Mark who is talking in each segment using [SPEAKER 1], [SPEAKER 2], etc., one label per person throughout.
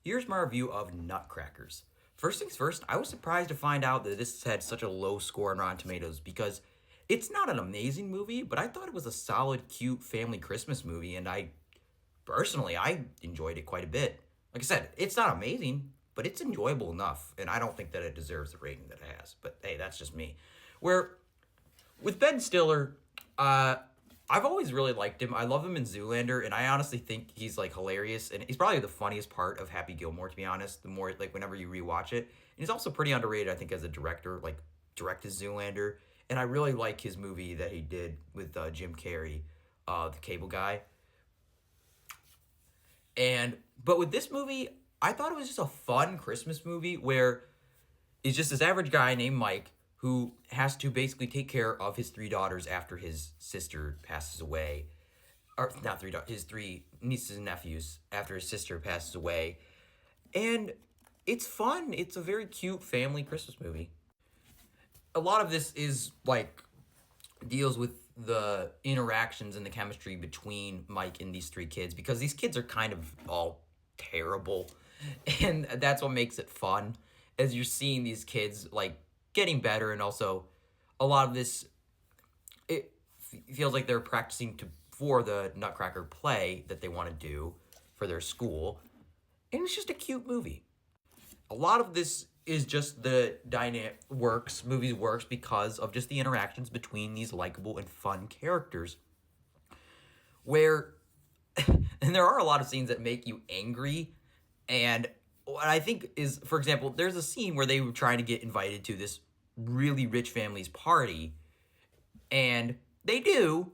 [SPEAKER 1] Here's my review of Nutcrackers. First things first, I was surprised to find out that this had such a low score on Rotten Tomatoes because it's not an amazing movie, but I thought it was a solid, cute family Christmas movie, and I enjoyed it quite a bit. Like I said, it's not amazing, but it's enjoyable enough, and I don't think that it deserves the rating that it has. But hey, that's just me. Where with Ben Stiller, I've always really liked him. I love him in Zoolander, and I honestly think he's like hilarious, and he's probably the funniest part of Happy Gilmore, to be honest. The more like whenever you rewatch it, and he's also pretty underrated, I think, as a director. Like directed Zoolander, and I really like his movie that he did with Jim Carrey, the Cable Guy. But with this movie, I thought it was just a fun Christmas movie where it's just this average guy named Mike who has to basically take care of his three daughters after his sister passes away. Or not three daughters, his three nieces and nephews after his sister passes away. And it's fun. It's a very cute family Christmas movie. A lot of this is like deals with the interactions and the chemistry between Mike and these three kids because these kids are kind of all terrible. And that's what makes it fun as you're seeing these kids like getting better, and also a lot of this it feels like they're practicing for the Nutcracker play that they want to do for their school, and it's just a cute movie. A lot of this is just the movie works because of just the interactions between these likable and fun characters, where and there are a lot of scenes that make you angry. And what I think is, for example, there's a scene where they were trying to get invited to this really rich family's party, and they do,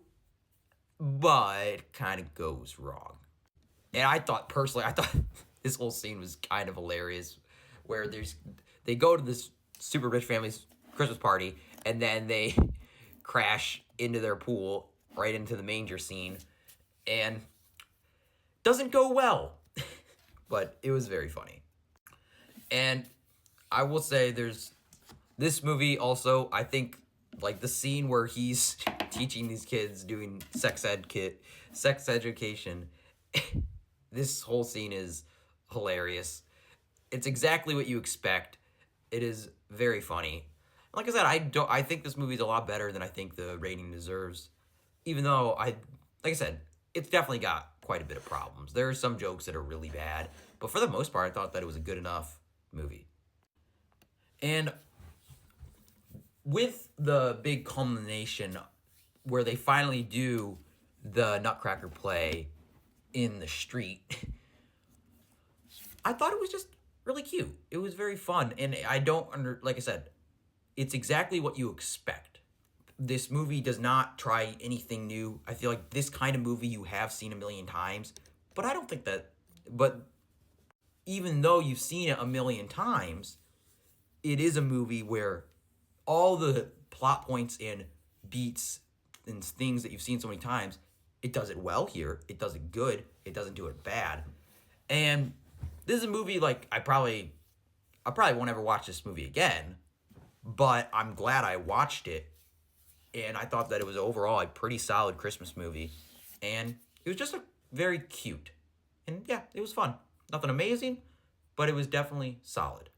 [SPEAKER 1] but it kind of goes wrong. And I thought this whole scene was kind of hilarious, where they go to this super rich family's Christmas party, and then they crash into their pool, right into the manger scene, and doesn't go well. But it was very funny. And I will say this movie also, I think, like the scene where he's teaching these kids doing sex education, this whole scene is hilarious. It's exactly what you expect. It is very funny. Like I said, I think this movie's a lot better than I think the rating deserves. Even though like I said, it's definitely got quite a bit of problems. There are some jokes that are really bad, but for the most part, I thought that it was a good enough movie. And with the big culmination where they finally do the Nutcracker play in the street, I thought it was just really cute. It was very fun, and like I said, it's exactly what you expect. This movie does not try anything new. I feel like this kind of movie you have seen a million times, but I don't think that, but even though you've seen it a million times, it is a movie where all the plot points and beats and things that you've seen so many times, it does it well here. It does it good. It doesn't do it bad. And this is a movie like I probably won't ever watch this movie again, but I'm glad I watched it. And I thought that it was overall a pretty solid Christmas movie. And it was just very cute. And yeah, it was fun. Nothing amazing, but it was definitely solid.